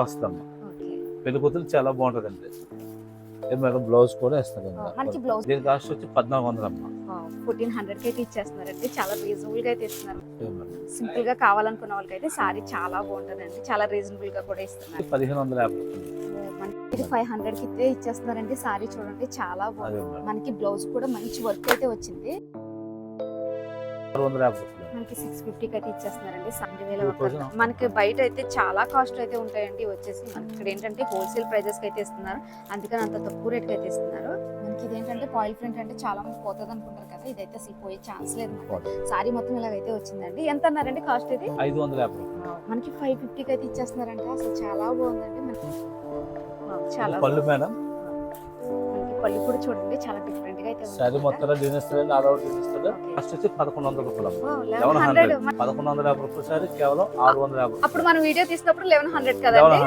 వస్తాము. పెళ్లి కూతురు చాలా బాగుంటదండి. మేడం బ్లౌజ్ కూడా ఇస్తారండి. మనకి బ్లౌజ్ దీని కాస్ట్ వచ్చి 1400 అమ్మ. 1400 కి అయితే ఇచ్చేస్తున్నారండి. చాలా రీజనబుల్ గా అయితే ఇస్తున్నారు. సింపుల్ గా కావాలనుకున్న వాళ్ళకైతే సారీ చాలా బాగుంటదండి. చాలా రీజనబుల్ గా కూడా ఇస్తున్నారు. 1550. మనకి 500 కి అయితే ఇచ్చేస్తున్నారండి. సారీ చూడండి చాలా బాగుంది. మనకి బ్లౌజ్ కూడా మంచి వర్క్ అయితే వచ్చింది. 650. మనకి 650 కి అయితే ఇచ్చేస్తున్నారండి. 7000 మనకి బయట అయితే చాలా కాస్ట్ అయితే ఉంటాయండి. వచ్చేసి మనకి ఇక్కడ ఏంటంటే హోల్సేల్ ప్రైజెస్ కి అయితే ఇస్తున్నారు. అందుకని అంత తక్కువ రేట్ కి అయితే ఇస్తున్నారు. మనకి ఇదేంటంటే ఫాయిల్ ప్రింట్ అంటే చాలా మంది పోతుంది అనుకుంటారు కదా, ఇదైతే అసలు పోయే ఛాన్స్ లేదు. సారీ మొత్తం ఇలాగైతే వచ్చిందండి. ఎంత అన్నారండి కాస్ట్ ఇది? 550. మనకి 550 కి అయితే ఇచ్చేస్తున్నారంటే అసలు చాలా బాగుందండి. మనకి చాలా పళ్ళు మేడం, పళ్ళు కూడా చూడండి చాలా డిఫరెంట్ గా అయితే ఉంది. సారీ మొత్తం design all over design cost వచ్చి 1100 రూపాయలు. 1150 రూపాయలు సారీ కేవలం 650. అప్పుడు మనం వీడియో తీసినప్పుడు 1100 కదండి.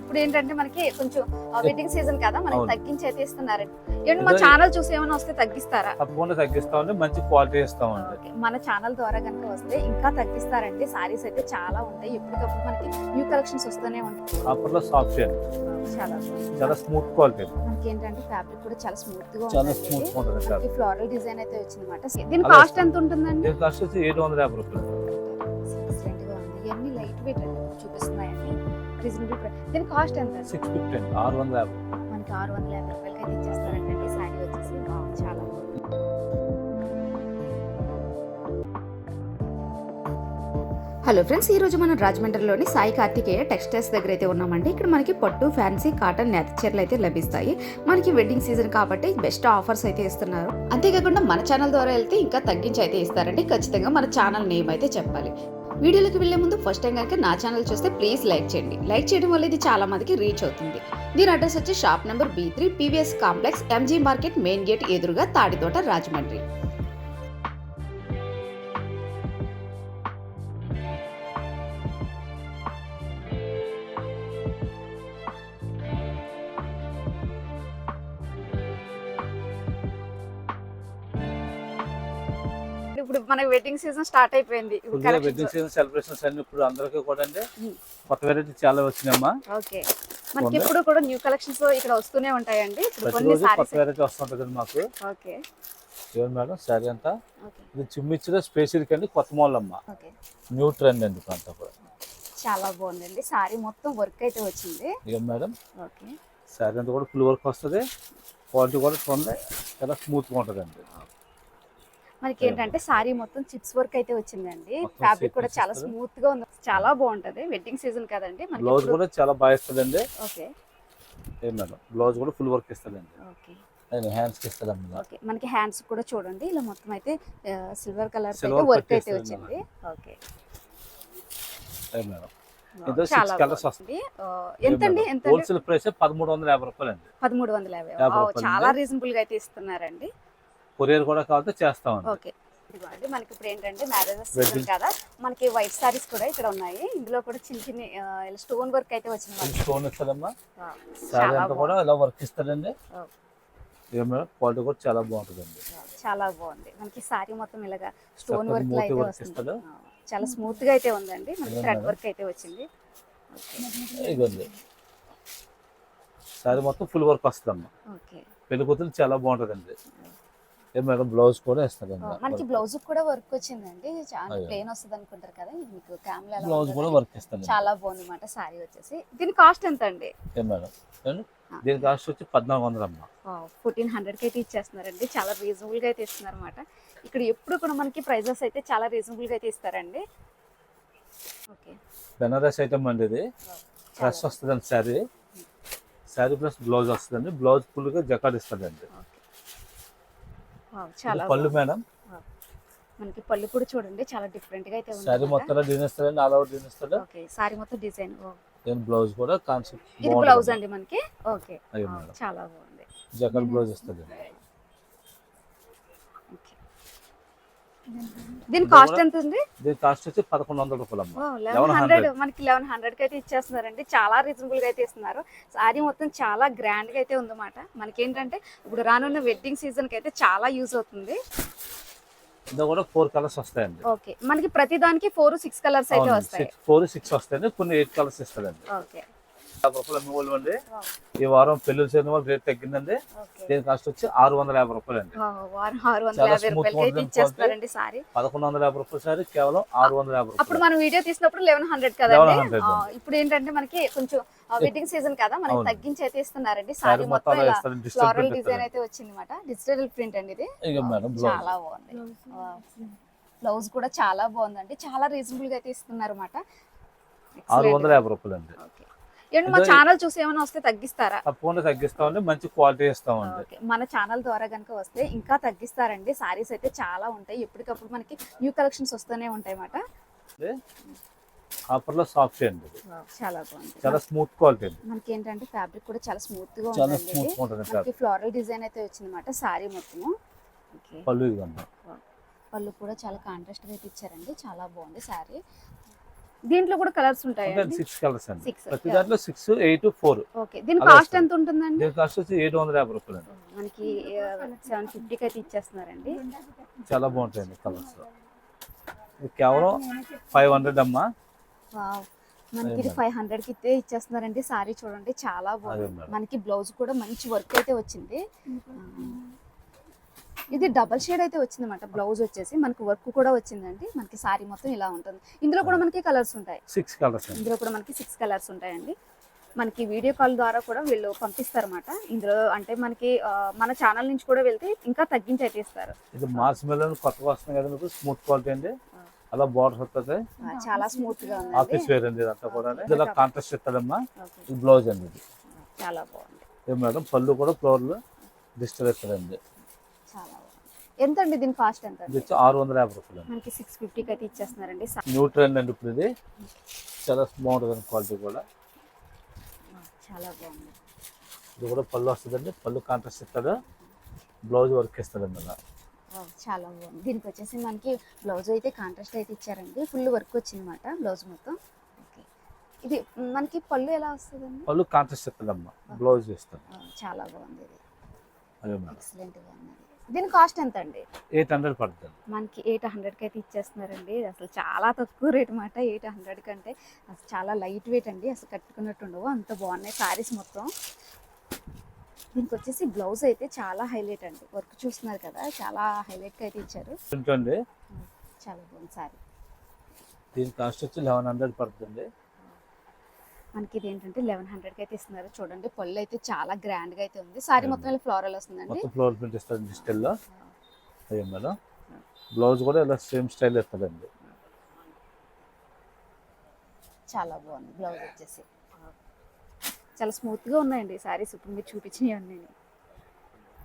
ఇప్పుడు ఏంటంటే మనకి కొంచెం వెడ్డింగ్ సీజన్ కదా, మనకి తగ్గించి అయితే ఇస్తున్నారండి. ఏంటి మా ఛానల్ చూసి ఏమైనా వస్తే తగ్గిస్తారా? తప్పకుండా తగ్గిస్తామండి, మంచి క్వాలిటీ ఇస్తామండి. మన ఛానల్ ద్వారా కనుక వస్తే ఇంకా తగ్గిస్తారండి. సారీస్ అయితే చాలా ఉంటాయి. ఎప్పటికప్పుడు మనకి న్యూ కలెక్షన్స్ వస్తూనే ఉంటాయి. అప్పట్లో సాఫ్ట్ చాలా స్మూత్ క్వాలిటీ. మనకి ఏంటంటే ఫ్యాబ్రిక్ కూడా చాలా స్మూత్ గా చాలా స్మూత్ ఉంటుంది. ఫ్లోరల్ డిజైన్ అయితే వచ్చింది అన్నమాట. దీని కాస్ట్ ఎంత ఉంటుందండి? దీని కాస్ట్ వచ్చి 750 రూపాయలు. ఎక్సలెంట్ గా ఉంది. ఇవన్నీ లైట్ వెయిట్ చూపిస్తున్నాయండి. Reasonable price. దీని కాస్ట్ ఎంత? 650. 650. మనకి 650 రూపాయలకి అయితే ఇచ్చేస్తారంటే సారీ వచ్చేసి చాలా బాగుంది. హలో ఫ్రెండ్స్, ఈ రోజు మనం రాజమండ్రిలోని సాయి కార్తికేయ టెక్స్టైల్స్ దగ్గర అయితే ఉన్నామండి. ఇక్కడ మనకి పట్టు, ఫ్యాన్సీ, కాటన్, నేత చీరలు అయితే లభిస్తాయి. మనకి వెడ్డింగ్ సీజన్ కాబట్టి బెస్ట్ ఆఫర్స్ అయితే ఇస్తున్నారు. అంతేకాకుండా మన ఛానల్ ద్వారా వెళ్తే ఇంకా తగ్గించి అయితే ఇస్తారండి. ఖచ్చితంగా మన ఛానల్ నేమ్ అయితే చెప్పాలి. వీడియోలోకి వెళ్లే ముందు ఫస్ట్ టైం కనుక నా ఛానల్ చూస్తే ప్లీజ్ లైక్ చేయండి. లైక్ చేయడం వల్ల ఇది చాలా మందికి రీచ్ అవుతుంది. దీని అడ్రస్ వచ్చి shop number B3, PVS complex, MG market, main gate ఎదురుగా, తాడితోట, రాజమండ్రి. ఇప్పుడు మన వెడ్డింగ్ సీజన్ స్టార్ట్ అయిపోయింది. వెడ్డింగ్ సీజన్ సెలబ్రేషన్స్ అన్ని ఇప్పుడు అందరికీ కూడా అండి కొత్త వెరైటీ చాలా వచ్చినాయమ్మా. ఓకే, మనకి ఇప్పుడు కూడా న్యూ కలెక్షన్స్ ఇక్కడ వస్తూనే ఉంటాయండి. ఇప్పుడు కొన్ని కొత్త వెరైటీ వస్తుంటది మాకు. ఓకే ఏం మేడం సారీ అంతా ఇది చిమ్మిచ్చిలో స్పెషల్ కండి, కొత్త మోడల్ అమ్మా. ఓకే, న్యూ ట్రెండ్ అండి అంతా కూడా. చాలా బాగుందండి. సారీ మొత్తం వర్క్ అయితే వచ్చింది. ఏం మేడం, ఓకే, సారీ అంతా కూడా ఫుల్ వర్క్ వస్తుంది. క్వాలిటీ కూడా చూడండి చాలా స్మూత్ గా ఉంటదండి. మనకి ఏంటంటే సారీ మొత్తం చిప్స్ వర్క్ అయితే వచ్చిందండి. ఫ్యాబ్రిక్ కూడా చాలా స్మూత్ గా ఉంది. చాలా బాగుంటది. వెడ్డింగ్ సీజన్ కదండి. బ్లౌజ్ కూడా చాలా బాగా ఇస్తుందండి. ఓకే, ఏం మేడం బ్లౌజ్ కూడా ఫుల్ వర్క్ ఇస్తుందండి. ఓకే, హ్యాండ్స్ కి ఇస్తుందండి. ఓకే, మనకి హ్యాండ్స్ కూడా చూడండి ఇలా మొత్తం అయితే సిల్వర్ కలర్ వర్క్ అయితే వచ్చింది. ఓకే మేడం, ఇది 6 కలర్స్ వస్తుంది. ఎంతండి? ఎంత హోల్సేల్ ప్రైస్ 1350 రూపాయలు అండి. 1350. చాలా రీజనబుల్ గా అయితే ఇస్తున్నారండి. కొరియర్ కూడా కావాలంటే చేస్తామండి. ఓకే, ఇదిగోండి మనకి ఇప్పుడు ఏంటంటే మ్యారేజెస్ సీజన్ కదా, మనకి వైట్ సారీస్ కూడా ఇక్కడ ఉన్నాయి. ఇందులో కూడా చిన్న చిన్న స్టోన్ వర్క్ అయితే వచ్చింది. స్టోన్ ఇస్తారమ్మా. సారీ అంతా కూడా ఇలా వర్క్ ఇస్తారండి. క్వాలిటీ కూడా చాలా బాగుంటుందండి. చాలా బాగుంది. మనకి సారీ మొత్తం ఇలాగా స్టోన్ వర్క్ అయితే వస్తుంది. చాలా స్మూత్ గా అయితే ఉందండి. మనకి థ్రెడ్ వర్క్ అయితే వచ్చింది. ఇదిగోండి సారీ మొత్తం ఫుల్ వర్క్ వస్తుందమ్మా. ఓకే, పెళ్లి కూతురు చాలా బాగుంటుందండి. మేడం బ్లౌజ్ కూడా ఇస్తారండి. మనకి బ్లౌజ్ కూడా వర్క్ వచ్చిందండి. చాలా ప్లెయిన్ వస్తుంది అనుకుంటారు కదా, మీకు కెమెరా బ్లౌజ్ కూడా వర్క్ ఇస్తాను. చాలా బాగుంది అన్నమాట సారీ వచ్చేసి. దీని కాస్ట్ ఎంత అండి? మేడం దీని కాస్ట్ వచ్చి 1400 అమ్మా. 1400 కి అయితే ఇచ్చేస్తున్నారండి. చాలా రీజనబుల్ గా అయితే ఇస్తున్నారు అనమాట. ఇక్కడ ఎప్పుడు కూడా మనకి ప్రైజెస్ అయితే చాలా రీజనబుల్ గా అయితే ఇస్తారండి. ఓకే, బెనారస్ ఐటమ్ అండి. ఇది ఫ్రెష్ వస్తుందండి. శారీ ప్లస్ బ్లౌజ్ వస్తుందండి. బ్లౌజ్ ఫుల్ గా జకాడ్ ఇస్తుందండి. చాలా పళ్ళు మేడం, మనకి పళ్ళు కూడా చూడండి చాలా డిఫరెంట్ గా అయితే ఉంది. సారీ మొత్తం డిజైన్ ఇస్తారండి. ఆల్ ఓవర్ డిజైన్ ఇస్తాడు. ఓకే, సారీ మొత్తం డిజైన్. బ్లౌజ్ కూడా కాన్సెప్ట్ ఇది బ్లౌజ్ అండి మనకి. ఓకే, చాలా బాగుంది. జకాడ్ బ్లౌజ్ ఇస్తుంది. దీని కాస్ట్ ఎంత ఉంది? దీని కాస్ట్ వచ్చి 1100 రూపాయలు అమ్మా. 1100. మనకి 1100 కి అయితే ఇచ్చేస్తున్నారండి. చాలా రీజనబుల్ గా అయితే ఇస్తున్నారు. సారీ మొత్తం చాలా గ్రాండ్ గా అయితే ఉందన్నమాట. మనకి ఏంటంటే ఇప్పుడు రానున్న వెడ్డింగ్ సీజన్ కి అయితే చాలా యూజ్ అవుతుంది. ఇందులో కూడా 4 కలర్స్ వస్తాయండి. ఓకే, మనకి ప్రతి దానికి 4, 6 కలర్స్ అయితే వస్తాయి. 4, 6 వస్తాయండి. కొన్ని 8 కలర్స్ ఇస్తారండి. ఓకే, రూపాయలు అమ్మే అండి. ఈ వారం పెళ్లి చేయడం వల్ల రేట్ తగ్గిందండి. దీని కాస్ట్ వచ్చి 650 రూపాయలు అండి. వారం 650 రూపాయలకి ఇచ్చేస్తారండి సారీ. 1150 రూపాయల సారీ కేవలం 650 రూపాయలు. అప్పుడు మనం వీడియో తీసినప్పుడు 1100 కదండి. ఇప్పుడు ఏంటంటే మనకి కొంచెం వెడ్డింగ్ సీజన్ కదా, మనకి తగ్గించి అయితే ఇస్తున్నారండి. సారీ మొత్తం ఇలా ఫ్లోరల్ డిజైన్ అయితే వచ్చింది అన్నమాట. డిజిటల్ ప్రింట్ అండి ఇది. చాలా బాగుంది. బ్లౌజ్ కూడా చాలా బాగుందండి. చాలా రీజనబుల్ గా అయితే ఇస్తున్నారు అన్నమాట. 650 రూపాయలు అండి. ఏంటి మా ఛానల్ చూసి ఏమైనా వస్తే తగ్గిస్తారా? తప్పకుండా తగ్గిస్తామండి, మంచి క్వాలిటీ ఇస్తామండి. మన ఛానల్ ద్వారా కనుక వస్తే ఇంకా తగ్గిస్తారండి. సారీస్ అయితే చాలా ఉంటాయి, ఎప్పటికప్పుడు మనకి న్యూ కలెక్షన్స్ వస్తూనే ఉంటాయి అన్నమాట. కాపర్ లో సాఫ్ట్ అండి, చాలా బాగుంది. చాలా స్మూత్ క్వాలిటీ అండి. మనకి ఏంటంటే ఫ్యాబ్రిక్ కూడా చాలా స్మూత్ గా చాలా ఉంటుంది. స్మూత్ ఉంటుంది. మనకి ఫ్లోరల్ డిజైన్ అయితే వచ్చింది అన్నమాట సారీ మొత్తము. పళ్ళు ఇదిగోండి. పళ్ళు కూడా చాలా కాంట్రాస్ట్ గా అయితే ఇచ్చారండి. చాలా బాగుంది సారీ. దీంట్లో కూడా కలర్స్ ఉంటాయి. 6 కలర్స్ అండి. ప్రతి దాంట్లో 6, 8, 4. ఓకే. దీని కాస్ట్ ఎంత ఉంటుందండి? దీని కాస్ట్ వచ్చి 850 రూపాయలు అండి. మనకి 750 కి అయితే ఇచ్చేస్తున్నారండి. చాలా బాగుంటాయండి కలర్స్. ఇది కేవలం 500 అమ్మా. వావ్, మనకి ఇది 500 కి అయితే ఇచ్చేస్తున్నారండి. సారీ చూడండి చాలా బాగుంది. మనకి బ్లౌజ్ కూడా మంచి వర్క్ అయితే వచ్చింది. ఇది డబల్ షేడ్ అయితే వచ్చింది అన్నమాట. బ్లౌజ్ వచ్చేసి మనకి వర్క్ కూడా వచ్చిందండి. మనకి సారీ మొత్తం ఇలా ఉంటుంది. ఇందులో కూడా మనకి కలర్స్ ఉంటాయి. 6 కలర్స్. ఇందులో కూడా మనకి 6 కలర్స్ ఉంటాయండి. మనకి వీడియో కాల్ ద్వారా కూడా వీళ్ళు పంపిస్తారన్నమాట. ఇందులో అంటే మనకి మన ఛానల్ నుంచి కూడా వెళ్తే ఇంకా తగ్గించి అయితే ఇస్తారు. ఇది మార్చ్ మెలన్ కొత్తగా వస్తుంది కదా మీకు, స్మూత్ క్వాలిటీ అండి. అలా బార్డర్ వస్తుంది, చాలా స్మూత్ గా ఉంది. ఆఫీస్ వేర్ అండి ఇదంతా కూడా. ఇలా కాంట్రాస్ట్ ఇస్తాడమ్మా. ఇది బ్లౌజ్ అండి. ఇది చాలా బాగుంది. ఏ మేడం, పళ్ళు కూడా ఫ్లోర్లు డిజిటల్ ఇస్తాడండి. చాలా బాగుంది. ఎంత అండి దీని కాస్ట్ ఎంత? ఇది 650 రూపాయలు. మనకి 650 కి అయితే ఇచ్చేస్తున్నారండి. న్యూ ట్రెండ్ అండి ఇప్పుడు. ఇది చాలా బాగుంటుంది క్వాలిటీ కూడా. చాలా బాగుంది. ఇది కూడా పళ్ళు వస్తుందండి. పళ్ళు కాంట్రాస్ట్ ఇస్తాడు, బ్లౌజ్ వర్క్ ఇస్తాడండి. అలా చాలా బాగుంది. దీనికి వచ్చేసి మనకి బ్లౌజ్ అయితే కాంట్రాస్ట్ అయితే ఇచ్చారండి. ఫుల్ వర్క్ వచ్చింది అన్నమాట బ్లౌజ్ మొత్తం. ఓకే. ఇది మనకి పళ్ళు ఎలా వస్తుందండి? పళ్ళు కాంట్రాస్ట్ ఇస్తాడమ్మా, బ్లౌజ్ ఇస్తాడు. చాలా బాగుంది. ఇది అదే మేడం. ఎక్సలెంట్ గా ఉంది. దీని కాస్ట్ ఎంత అండి? 800 పడుతుంది. మనకి 800 కి అయితే ఇచ్చేస్తున్నారండి. అసలు చాలా తక్కువ రేట్ అన్నమాట. 800 కంటే అసలు చాలా లైట్ వెయిట్ అండి. అసలు కట్టుకున్నట్టు ఉండవు, అంత బాగున్నాయి సారీస్ మొత్తం. దీనికి వచ్చేసి బ్లౌజ్ అయితే చాలా హైలైట్ అండి. వర్క్ చూస్తున్నారు కదా, చాలా హైలైట్ గా అయితే ఇచ్చారు. చాలా బాగుంది సారీ. దీని కాస్ట్ వచ్చి 1100 పడుతుంది. మనకి ఇది ఏంటంటే 1100 కి అయితే ఇస్తున్నారు. చూడండి పళ్ళు అయితే చాలా గ్రాండ్ గా అయితే ఉంది. సారీ మొత్తం ఫ్లోరల్ వస్తుందండి. మొత్తం ఫ్లోరల్ ప్రింట్ ఇస్తారు డిజిటల్ లో. అయ్యో మేడం, బ్లౌజ్ కూడా ఇలా సేమ్ స్టైల్ ఇస్తాడండి. చాలా బాగుంది. బ్లౌజ్ వచ్చేసి చాలా స్మూత్ గా ఉన్నాయండి సారీస్. ఇప్పుడు మీరు చూపించినవి అన్నీ.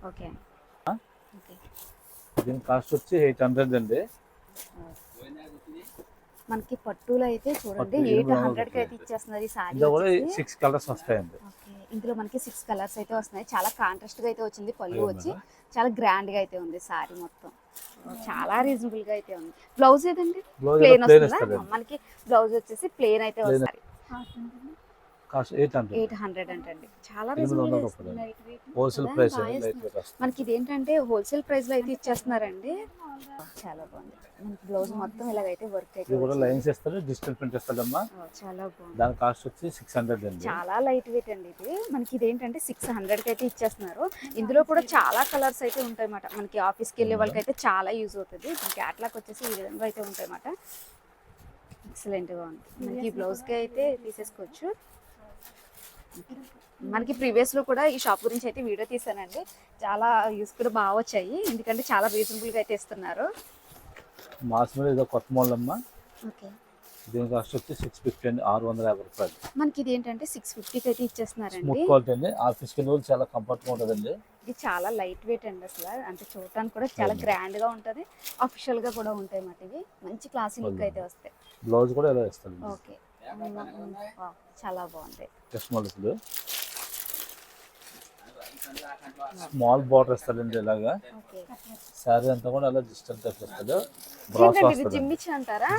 ఓకే. ఓకే. దీని కాస్ట్ వచ్చి 800 అండి. మనకి పట్టులో అయితే చూడండి 800 కి అయితే ఇచ్చేస్తున్నారు ఈ సారీ. ఇందులో కూడా 6 కలర్స్ వస్తాయండి. ఓకే. ఇందులో మనకి 6 కలర్స్ అయితే వస్తున్నాయి. చాలా కాంట్రాస్ట్ గా అయితే వచ్చింది. పళ్ళు వచ్చి చాలా గ్రాండ్ గా అయితే ఉంది సారీ మొత్తం. చాలా రీజనబుల్ గా అయితే ఉంది. బ్లౌజ్ ఏదండి? ప్లేన్ వస్తుందా? మనకి బ్లౌజ్ వచ్చేసి ప్లేన్ అయితే వస్తుంది. కాస్ట్ 800 అంటండి. చాలా రీజనబుల్. Wholesale price. మనకి ఇది ఏంటంటే హోల్సేల్ ప్రైస్ లో అయితే ఇచ్చేస్తున్నారండి. చాలా బాగుంది. మనకి బ్లౌజ్ మొత్తం ఇలాగైతే వర్క్ అయితే కూడా లైన్స్ ఇస్తారు, డిజిటల్ ప్రింట్ ఇస్తాడమ్మా. చాలా బాగుంది. దాని కాస్ట్ వచ్చి 600 అండి. చాలా లైట్ వెయిట్ అండి ఇది. మనకి ఇది ఏంటంటే 600 కి అయితే ఇచ్చేస్తున్నారు. ఇందులో కూడా చాలా కలర్స్ అయితే ఉంటాయి అన్నమాట. మనకి ఆఫీస్కి వెళ్ళే వాళ్ళకి అయితే చాలా యూజ్ అవుతుంది. క్యాట్లాగ్ వచ్చేసి ఈ విధంగా అయితే ఉంటాయి అన్నమాట. ఎక్సలెంట్ గా ఉంది. మనకి ఈ బ్లౌజ్ కి అయితే తీసేసుకోవచ్చు. మనకి ప్రీవియస్ లో కూడా ఈ షాప్ గురించి అయితే వీడియో తీసానండి. చాలా యూస్ కూడా బాగా వచ్చాయి, ఎందుకంటే చాలా రీజనబుల్ గా అయితే ఇస్తున్నారు. మాస్ మీద ఏదో కొత్త మోడల్ అమ్మా. ఓకే. దీని కాస్ట్ వచ్చి 650 అండి. 650 రూపాయలు. మనకి ఇది ఏంటంటే 650 కి అయితే ఇచ్చేస్తున్నారండి. స్మూత్ క్వాలిటీ అండి. ఆఫీస్ కి రోజు చాలా కంఫర్ట్ గా ఉంటుందండి. ఇది చాలా లైట్ వెయిట్ అండి. అసలు అంటే చూడటానికి కూడా చాలా గ్రాండ్ గా ఉంటది, అఫీషియల్ గా కూడా ఉంటాయి అన్నమాట. ఇవి మంచి క్లాసీ లుక్ అయితే వస్తాయి. బ్లౌజ్ కూడా ఇలా ఇస్తాడు. ఓకే. చాలా బాగుంది. స్మాల్ బార్డర్ ఇస్తాడండి ఇలాగా. సారీ అంతా కూడా అలా డిజిటల్ టైప్ వస్తుంది. జిమ్మిచ్చి అంటారా?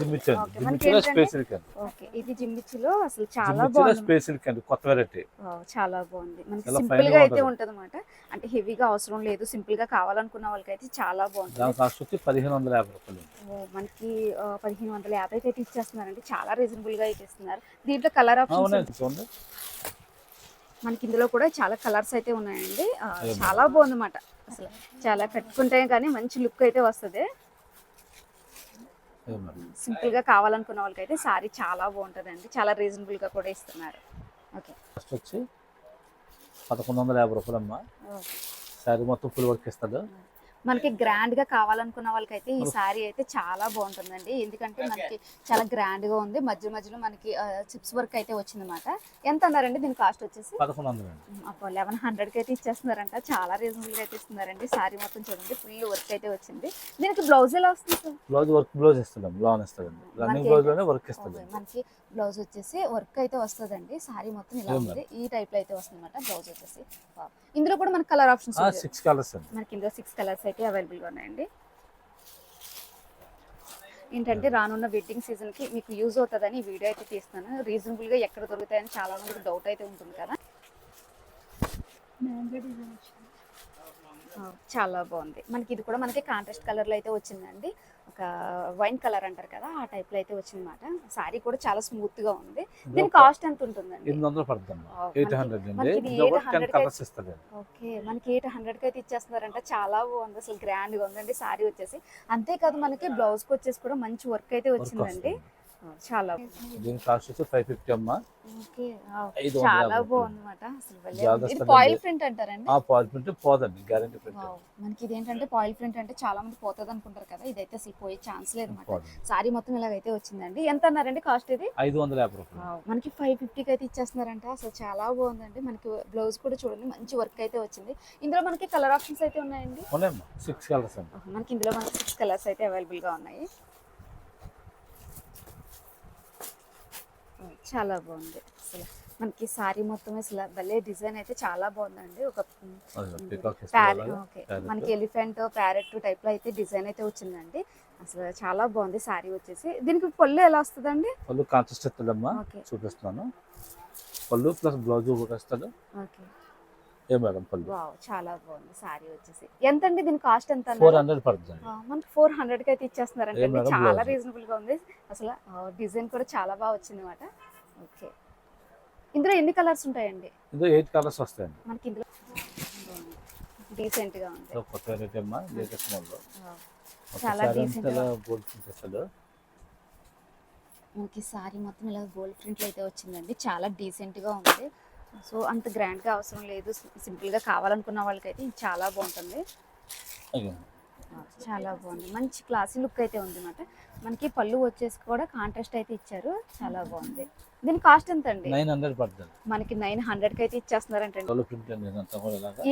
ఓకే. ఇది జిమ్మిచ్చిలో అసలు చాలా బాగుంది. స్పెషల్ కండి, కొత్త వెరైటీ. చాలా బాగుంది. మనకి సింపుల్ గా అయితే ఉంటది అన్నమాట. అంటే హెవీగా అవసరం లేదు, సింపుల్ గా కావాలనుకున్న వాళ్ళకి అయితే చాలా బాగుంటుంది. దాని కాస్ట్ వచ్చి 1550 రూపాయలు. మనకి 1550 అయితే ఇచ్చేస్తున్నారండి. చాలా రీజనబుల్ గా అయితే ఇస్తున్నారు. దీంట్లో కలర్ ఆప్షన్ చూడండి. మనకి ఇందులో కూడా చాలా కలర్స్ అయితే ఉన్నాయండి. చాలా బాగుందన్నమాట. అసలు చాలా కట్టుకుంటే కానీ మంచి లుక్ అయితే వస్తుంది. సింపుల్ గా కావాలనుకున్న వాళ్ళకైతే సారీ చాలా బాగుంటుందండి. చాలా రీజనబుల్ గా కూడా ఇస్తున్నారు. ఓకే, ఫస్ట్ వచ్చి 1150 రూపాయలమ్మా. శారీ మొత్తం ఫుల్ వర్క్ ఇస్తాడు. మనకి గ్రాండ్ గా కావాలనుకున్న వాళ్ళకైతే ఈ సారీ అయితే చాలా బాగుంటుందండి. ఎందుకంటే మనకి చాలా గ్రాండ్ గా ఉంది. మధ్య మధ్యలో మనకి చిప్స్ వర్క్ అయితే వచ్చిందన్నమాట. ఎంత అన్నారండి దీని కాస్ట్ వచ్చేసి? 1100 అండి. 1100 కి అయితే ఇచ్చేస్తున్నారంట. చాలా రీజనబుల్ గా అయితే ఇస్తున్నారండి. సారీ మొత్తం చూడండి ఫుల్ వర్క్ అయితే వచ్చింది. దీనికి బ్లౌజ్ ఎలా వస్తుంది సార్? బ్లౌజ్ ఇస్తాం, లాన్ ఇస్తాడండి. రన్నింగ్ బ్లౌజ్ లోనే వర్క్ ఇస్తాడు. మనకి బ్లౌజ్ వచ్చేసి వర్క్ అయితే వస్తుందండి. సారీ మొత్తం ఇలా ఉంది. ఈ టైప్ లో అయితే వస్తుంది అనమాట బ్లౌజ్ వచ్చేసి. ఇందులో కూడా మనకి కలర్ ఆప్షన్స్ 6 కలర్స్ అండి. మనకి ఇందులో 6 కలర్స్ అయితే అవైలబుల్ గా ఉన్నాయండి. ఏంటంటే రానున్న వెడ్డింగ్ సీజన్ కి మీకు యూజ్ అవుతుందని ఈ వీడియో అయితే తీస్తున్నాను. రీజనబుల్ గా ఎక్కడ దొరుకుతాయని చాలా మందికి డౌట్ అయితే ఉంటుంది కదా. చాలా బాగుంది. మనకి ఇది కూడా మనకి కాంట్రాస్ట్ కలర్ లో అయితే వచ్చిందండి. ఒక వైన్ కలర్ అంటారు కదా, ఆ టైప్ లో అయితే వచ్చిందన్నమాట. సారీ కూడా చాలా స్మూత్ గా ఉంది. దీని కాస్ట్ ఎంత ఉంటుందండి? 800 పడుతుంది. 800 అండి. మనకి ఇందులో కూడా 10 కలర్స్ ఇస్తాడు. ఓకే, మనకి 800 కి అయితే ఇచ్చేస్తున్నారంట. చాలా బాగుంది, అసలు గ్రాండ్ గా ఉందండి సారీ వచ్చేసి. అంతేకాదు మనకి బ్లౌజ్ కి వచ్చేసి కూడా మంచి వర్క్ అయితే వచ్చిందండి. చాలా దీని కాస్ట్ వచ్చి 550 అమ్మా. ఓకే, చాలా బాగుందన్నమాట. అసలు ఇది పాయిల్ ప్రింట్ అంటారండి? పాయిల్ ప్రింట్ పోదండి, గ్యారెంటీ ప్రింట్. మనకి ఇదేంటంటే పాయిల్ ప్రింట్ అంటే చాలా మంది పోతుంది అనుకుంటారు కదా, ఇదైతే అసలు పోయే ఛాన్స్ లేదు అన్నమాట. సారీ మొత్తం ఇలాగైతే వచ్చిందండి. ఎంత అన్నారండి కాస్ట్ ఇది? 550 రూపాయలు. మనకి 550 కి అయితే ఇచ్చేస్తున్నారంట. అసలు చాలా బాగుందండి. మనకి బ్లౌజ్ కూడా చూడండి మంచి వర్క్ అయితే వచ్చింది. ఇందులో మనకి కలర్ ఆప్షన్స్ అయితే ఉన్నాయండి. 6 కలర్స్ అండి. మనకి ఇందులో మనకి 6 కలర్స్ అయితే అవైలబుల్ గా ఉన్నాయి. చాలా బాగుంది. అసలు మనకి సారీ మొత్తం అసలు భలే డిజైన్ అయితే చాలా బాగుందండి. ఒక మనకి ఎలిఫెంట్ ప్యారెట్ టైప్ లో అయితే డిజైన్ అయితే వచ్చిందండి. అసలు చాలా బాగుంది సారీ వచ్చేసి. దీనికి పళ్ళు ఎలా వస్తుందండి? పళ్ళు కాంట్రాస్ట్ ఇస్తాడమ్మా, చూపిస్తున్నాను. పళ్ళు ప్లస్ బ్లౌజ్ కూడా ఇస్తాడు. ఓకే, ఏ మేడం పళ్ళు చాలా బాగుంది సారీ వచ్చేసి. ఎంత అండి దీని కాస్ట్? ఎంత? 400 పడుతుంది. మనకి 400 కి అయితే ఇచ్చేస్తున్నారంటే చాలా రీజనబుల్ గా ఉంది. అసలు డిజైన్ కూడా చాలా బాగా వచ్చింది అన్నమాట. ఓకే, ఇందులో ఎన్ని కలర్స్ ఉంటాయండి? ఇందులో 8 కలర్స్ వస్తాయండి. మనకి ఇందులో డీసెంట్ గా ఉంది. కొత్త వెరైటీ అమ్మా, లేటెస్ట్ మోడల్. చాలా డీసెంట్ గా గోల్డ్ ప్రింట్ ఇస్తాడు. మనకి సారీ మొత్తం ఇలా గోల్డ్ ప్రింట్ అయితే వచ్చిందండి. చాలా డీసెంట్ గా ఉంది. సో అంత గ్రాండ్ గా అవసరం లేదు, సింపుల్ గా కావాలనుకున్న వాళ్ళకైతే ఇది చాలా బాగుంటుంది. చాలా బాగుంది, మంచి క్లాసీ లుక్ అయితే ఉంది అన్నమాట. మనకి పళ్ళు వచ్చేసి కూడా కాంట్రాస్ట్ అయితే ఇచ్చారు. చాలా బాగుంది. దీని కాస్ట్ ఎంత అండి? 900 పడుతుంది. మనకి 900 కి అయితే ఇచ్చేస్తున్నారంటే.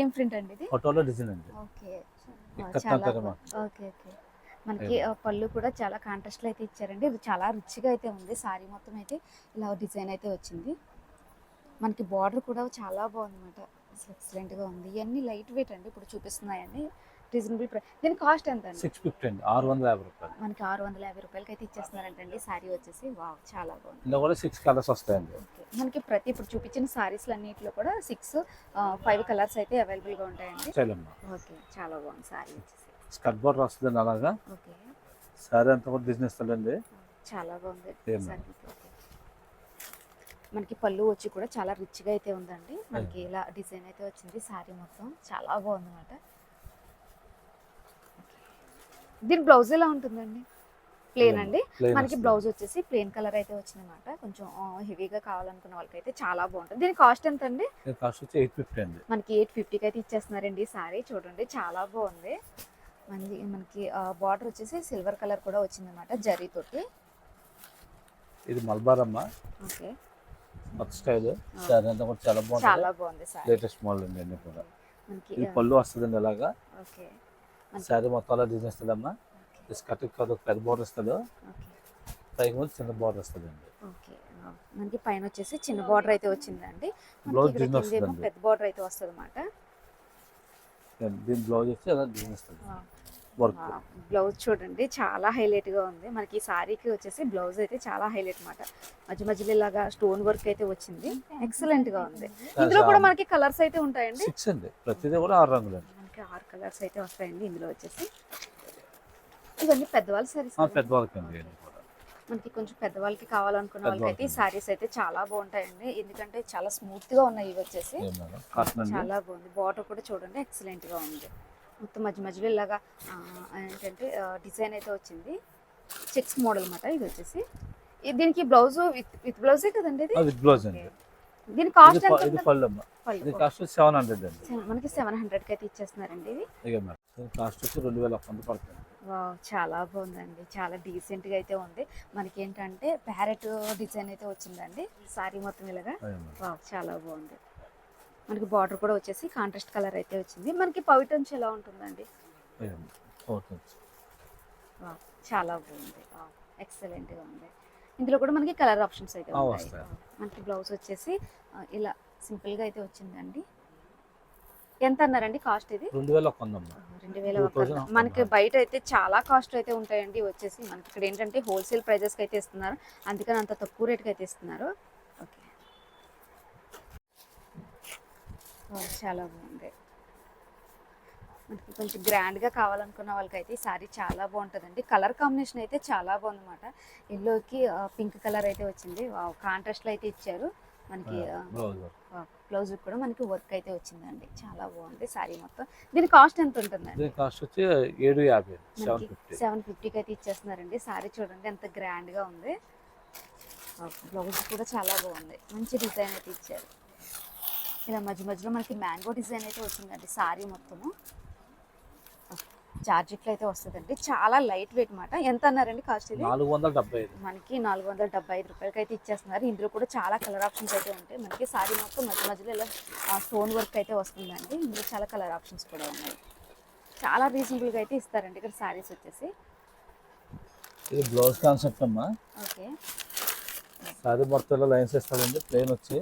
ఏం ప్రింట్ అండి ఇది? ఫోటోలో డిజైన్ అండి. ఓకే, చాలా ఓకే ఓకే. మనకి పళ్ళు కూడా చాలా కాంట్రాస్ట్ లో అయితే ఇచ్చారండి. ఇది చాలా రిచ్ గా అయితే ఉంది. సారీ మొత్తం అయితే ఇలా డిజైన్ అయితే వచ్చింది. మనకి బార్డర్ కూడా చాలా బాగుంది అన్నమాట. ఎక్సలెంట్ గా ఉంది. ఇవన్నీ లైట్ వెయిట్ అండి ఇప్పుడు చూపిస్తున్నాయని. Reasonable price. దీని కాస్ట్ ఎంత అండి? 650 అండి. 650 రూపాయలు. మనకి 650 రూపాయలకి అయితే ఇచ్చేస్తున్నారంటండి సారీ వచ్చేసి. వావ్, చాలా బాగుంది. ఇందులో కూడా 6 కలర్స్ వస్తాయండి. ఓకే, మనకి ప్రతి ఇప్పుడు చూపించిన సారీస్ అన్నిటిలో కూడా 5 కలర్స్ అయితే అవైలబుల్ గా ఉంటాయండి. ఓకే, చాలా బాగుంది సారీ వచ్చేసి. స్కర్ట్ బోర్డర్ వస్తుంది అలాగా. ఓకే, సారీ అంతా కూడా బిజినెస్ అండి. చాలా బాగుంది. మనకి పళ్ళు వచ్చి కూడా చాలా రిచ్ గా అయితే ఉందండి. మనకి ఇలా డిజైన్ అయితే వచ్చింది. సారీ మొత్తం చాలా బాగుంది అన్నమాట. దీని బ్లౌజ్ ఎలా ఉంటుందండి? ప్లేన్ అండి. మనకి బ్లౌజ్ వచ్చేసి ప్లేన్ కలర్ అయితే వచ్చిందన్నమాట. కొంచెం హెవీగా కావాలనుకున్న వాళ్ళకైతే చాలా బాగుంటుంది. దీని కాస్ట్ ఎంత అండి? కాస్ట్ 850 అండి. మనకి 850 కి అయితే ఇచ్చేస్తున్నారండి. సారీ చూడండి చాలా బాగుంది. మనకి బార్డర్ వచ్చేసి సిల్వర్ కలర్ కూడా వచ్చిందన్నమాట జరీ తోటి. ఇది మల్బార్ అమ్మా. ఓకే, కొత్త స్టైల్. సారీ అంతా కూడా చాలా బాగుంది. చాలా బాగుంది సారీ. లేటెస్ట్ మోడల్ అండి అన్ని కూడా. మనకి ఈ పళ్ళు వస్తుందండి అలాగా. ఓకే, సారీ మొత్తం అలా డిజైన్ ఇస్తాడమ్మా. స్కర్ట్ కాదు, పెద్ద బోర్డర్ ఇస్తాడు. పైకి వచ్చి చిన్న బోర్డర్ వస్తుందండి. ఓకే, మనకి పైన వచ్చేసి చిన్న బోర్డర్ అయితే వచ్చిందండి. బ్లౌజ్ డిజైన్ వస్తుంది. పెద్ద బోర్డర్ అయితే వస్తుంది అన్నమాట. దీని బ్లౌజ్ వచ్చి అలా డిజైన్ ఇస్తుంది. వర్క్ బ్లౌజ్ చూడండి చాలా హైలైట్ గా ఉంది. మనకి ఈ సారీకి వచ్చేసి బ్లౌజ్ అయితే చాలా హైలైట్ అన్నమాట. మధ్య మధ్యలో ఇలాగా స్టోన్ వర్క్ అయితే వచ్చింది. ఎక్సలెంట్ గా ఉంది. ఇందులో కూడా మనకి కలర్స్ అయితే ఉంటాయండి. 6 అండి. ప్రతిదీ కూడా 6 రంగులు అండి. మనకి 6 కలర్స్ అయితే వస్తాయండి ఇందులో వచ్చేసి. ఇవన్నీ పెద్దవాళ్ళ సారీస్. పెద్దవాళ్ళకి అండి. మనకి కొంచెం పెద్దవాళ్ళకి కావాలనుకున్న వాళ్ళకైతే ఈ పెద్దవాళ్ళకి. సారీస్ అయితే చాలా బాగుంటాయండి. ఎందుకంటే చాలా స్మూత్ గా ఉన్నాయి ఇవి వచ్చేసి. ఏం మేడం కాటన్ అండి. చాలా బాగుంది. బార్డర్ కూడా చూడండి ఎక్సలెంట్ గా ఉంది. మొత్తం మధ్య మధ్యలో ఇలాగా ఏంటంటే డిజైన్ అయితే వచ్చింది. చెక్స్ మోడల్ అన్నమాట ఇది వచ్చేసి. దీనికి బ్లౌజ్ విత్ బ్లౌజే కదండి ఇది. విత్ బ్లౌజ్ అండి. దీని కాస్ట్ ఎంత ఇది ఉంటుంది? పళ్ళు అమ్మ. ఇది కాస్ట్ 700 అండి. మనకి 700 కి అయితే ఇచ్చేస్తున్నారండి ఇది. ఇక మేడం దీని కాస్ట్ వచ్చి 2100 పడుతుంది. వావ్, చాలా బాగుందండి. చాలా డీసెంట్ గా అయితే ఉంది. మనకి ఏంటంటే ప్యారెట్ డిజైన్ అయితే వచ్చిందండి సారీ మొత్తం ఇలాగా. అదే మేడం. వావ్, చాలా బాగుంది. మనకి బార్డర్ కూడా వచ్చేసి కాంట్రాస్ట్ కలర్ అయితే వచ్చింది. మనకి పవిటన్స్ ఎలా ఉంటుందండి? ఇక మేడం. ఓకే. వావ్, చాలా బాగుంది. వావ్, ఎక్సలెంట్ గా ఉంది. ఇందులో కూడా మనకి కలర్ ఆప్షన్స్ అయితే ఉంటాయి. వస్తాయి. మనకి బ్లౌజ్ వచ్చేసి ఇలా సింపుల్ గా అయితే వచ్చిందండి. ఎంత అన్నారండి కాస్ట్ ఇది? 2100 అమ్మ. 2000. మనకి బయట అయితే చాలా కాస్ట్ అయితే ఉంటాయండి వచ్చేసి. మనకి ఇక్కడ ఏంటంటే హోల్సేల్ ప్రైజెస్కి అయితే ఇస్తున్నారు, అందుకని అంత తక్కువ రేట్కి అయితే ఇస్తున్నారు. ఓకే, చాలా బాగుంది. మనకి కొంచెం గ్రాండ్గా కావాలనుకున్న వాళ్ళకైతే ఈ సారీ చాలా బాగుంటుందండి. కలర్ కాంబినేషన్ అయితే చాలా బాగుందన్నమాట. ఎల్లోకి పింక్ కలర్ అయితే వచ్చింది. కాంట్రాస్ట్లో అయితే ఇచ్చారు. మనకి బ్లౌజ్ బ్లౌజ్ కూడా మనకి వర్క్ అయితే వచ్చిందండి. చాలా బాగుంది సారీ మొత్తం. దీని కాస్ట్ ఎంత ఉంటుందండి? దీని కాస్ట్ వచ్చి 750 750. 750కి అయితే ఇచ్చేస్తున్నారండి. సారీ చూడండి ఎంత గ్రాండ్ గా ఉంది. బ్లౌజ్ కూడా చాలా బాగుంది. మంచి డిజైన్ అయితే ఇచ్చారు. ఇలా మధ్య మధ్యలో మనకి మ్యాంగో డిజైన్ అయితే వచ్చిందండి సారీ మొత్తము. జార్జెట్లో అయితే వస్తుందండి. చాలా లైట్ వెయిట్ మాట. ఎంత అన్నారండి కాస్ట్ ఇది? 475. మనకి 475 రూపాయలకి అయితే ఇచ్చేస్తున్నారు. ఇందులో కూడా చాలా కలర్ ఆప్షన్స్ అయితే ఉంటాయి. మనకి సారీ మొత్తం మధ్య మధ్యలో ఇలా స్టోన్ వర్క్ అయితే వస్తుందండి. ఇందులో చాలా కలర్ ఆప్షన్స్ కూడా ఉన్నాయి. చాలా రీజనబుల్గా అయితే ఇస్తారండి ఇక్కడ సారీస్ వచ్చేసి. ఇది బ్లౌజ్ కాన్సెప్ట్ అమ్మా. ఓకే, సారీ మొత్తంలో లైన్స్ ఇస్తాడండి ప్లేన్ వచ్చి.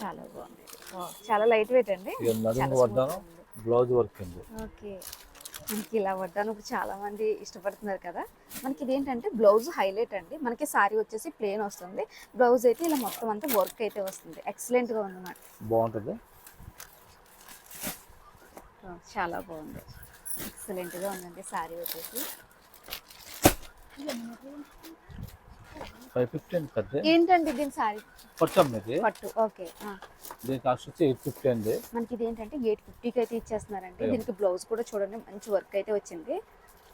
చాలా బాగుంది. చాలా లైట్ వెయిట్ అండి. ఇక నడుము వడ్డాను బ్లౌజ్ వర్క్ అండి. ఓకే, మనకి ఇలా వడ్డాను ఇప్పుడు చాలా మంది ఇష్టపడుతున్నారు కదా. మనకి ఇది ఏంటంటే బ్లౌజ్ హైలైట్ అండి. మనకి సారీ వచ్చేసి ప్లేన్ వస్తుంది, బ్లౌజ్ అయితే ఇలా మొత్తం అంతా వర్క్ అయితే వస్తుంది. ఎక్సలెంట్గా ఉందన్నమాట. బాగుంటుంది. చాలా బాగుంది. ఎక్సలెంట్గా ఉందండి సారీ వచ్చేసి. 550 అండి పెద్ద. ఏంటండి దీని సారీ? పట్టు అమ్మ ఇది. పట్టు. ఓకే, దీని కాస్ట్ వచ్చి 850 అండి. మనకి ఇది ఏంటంటే 850కి అయితే ఇచ్చేస్తున్నారండి. దీనికి బ్లౌజ్ కూడా చూడండి మంచి వర్క్ అయితే వచ్చింది.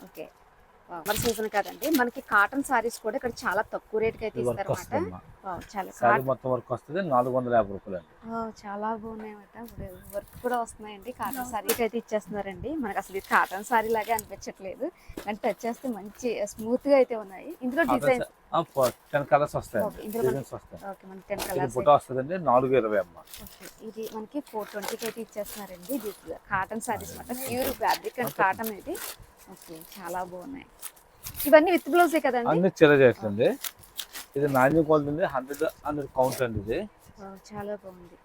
ఓకే, మరి సీజన్ కదండి, మనకి కాటన్ సారీస్ కూడా ఇక్కడ చాలా తక్కువ రేట్కి అయితే వర్క్ ఇస్తారన్నమాట. వస్తుంది. చాలా సారీ మొత్తం వర్క్ వస్తుంది 450 రూపాయలు అండి. చాలా బాగున్నాయి అన్నమాట. ఇప్పుడు వర్క్ కూడా వస్తున్నాయండి. కాటన్ సారీకి అయితే ఇచ్చేస్తున్నారండి. మనకి అసలు ఇది కాటన్ సారీ లాగే అనిపించట్లేదు, కానీ టచ్ చేస్తే మంచి స్మూత్ గా అయితే ఉన్నాయి. ఇందులో డిజైన్స్ 10 కలర్స్ వస్తాయి. ఓకే, ఇందులో డిజైన్స్ వస్తాయి. ఓకే, మనకి 10 ఇది కలర్స్. బుట్ట వస్తుందండి 420 అమ్మ. ఓకే, ఇది మనకి 420కి అయితే ఇచ్చేస్తున్నారండి. ఇది కాటన్ సారీస్ అన్నమాట. ప్యూర్ ఫ్యాబ్రిక్ అండ్ కాటన్ ఇది. ఓకే, చాలా బాగున్నాయి. ఇవన్నీ విత్ బ్లౌజే కదండి? అన్ని చిర చేయట్లండి. ఇది నాణ్యం క్వాలిటీ ఉంది. 100 కౌంట్ అండి. ఇది చాలా బాగుంది.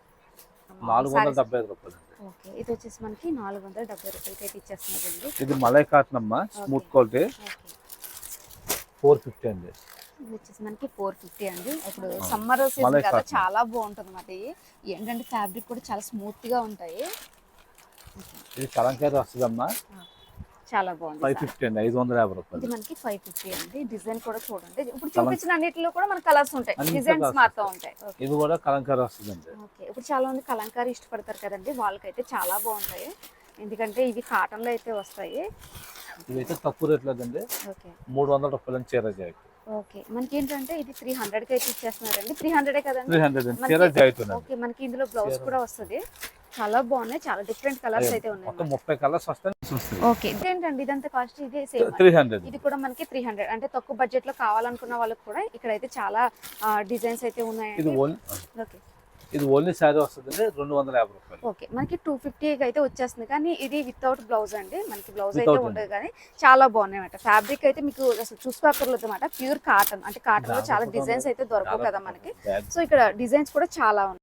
475 రూపాయలు అండి. ఓకే, ఇది వచ్చేసి మనకి 470 రూపాయలకి అయితే ఇచ్చేస్తున్నారండి. ఇది మలై కాటన్ అమ్మ, స్మూత్ క్వాలిటీ. ఓకే, 450 అండి. ఇది వచ్చేసి మనకి 450 అండి. ఇప్పుడు సమ్మర్ సీజన్ మలై కదా, కాటన్. చాలా బాగుంటుంది అన్నమాట. ఏంటంటే ఫ్యాబ్రిక్ కూడా చాలా స్మూత్ గా ఉంటాయి. ఇది కలంకారీ వస్తుందమ్మా. చాలా బాగుంది. 550 అండి. 550 ఇది రూపాయలు. మనకి 550 అండి. డిజైన్ కూడా చూడండి. ఇప్పుడు చూపించిన అన్నిటిలో కూడా మనకి కలర్స్ ఉంటాయి, అన్ని డిజైన్స్ colours మారుతూ ఉంటాయి. ఓకే, ఇది కూడా కలంకారీ వస్తుందండి. ఓకే. ఇప్పుడు చాలా మంది కలంకారీ ఇష్టపడతారు కదండి, వాళ్ళకైతే చాలా బాగుంటాయి. ఎందుకంటే ఇవి కాటన్ లో అయితే వస్తాయి. ఇవైతే తక్కువ రేట్ లేదండి. ఓకే, 300 రూపాయలు చీర జాకెట్. ఓకే. మనకి ఏంటంటే ఇది 300కి అయితే ఇచ్చేస్తున్నారండి. 300 కదండి? 300 అండి. చీర జాకెట్ ఉంది. ఓకే, మనకి ఇందులో బ్లౌజ్ కూడా వస్తుంది. చాలా బాగున్నాయి. చాలా డిఫరెంట్ కలర్స్ అయితే ఉన్నాయి. మొత్తం 30 కలర్స్ వస్తాయి. ఓకే, ఏంటండి ఇదంతా కాస్ట్? ఇది సేమ్ 300. ఇది కూడా మనకి 300. అంటే తక్కువ బడ్జెట్ లో కావాలనుకున్న వాళ్ళకి కూడా ఇక్కడైతే చాలా డిజైన్స్ అయితే ఇది ఉన్నాయండి. ఓకే, ఇది ఓన్లీ శారీ వస్తుందండి 250 రూపాయలు. ఓకే. మనకి 250 అయితే వచ్చేస్తుంది, కానీ ఇది వితౌట్ బ్లౌజ్ అండి. మనకి బ్లౌజ్ అయితే Without ఉండదు, కానీ చాలా బాగున్నాయి అన్నమాట. ఫ్యాబ్రిక్ అయితే మీకు అసలు చూసుకోకర్లేదు అన్నమాట. Pure cotton. అంటే కాటన్ లో చాలా డిజైన్స్ అయితే దొరకవు కదా మనకి. సో ఇక్కడ డిజైన్స్ కూడా చాలా ఉన్నాయి.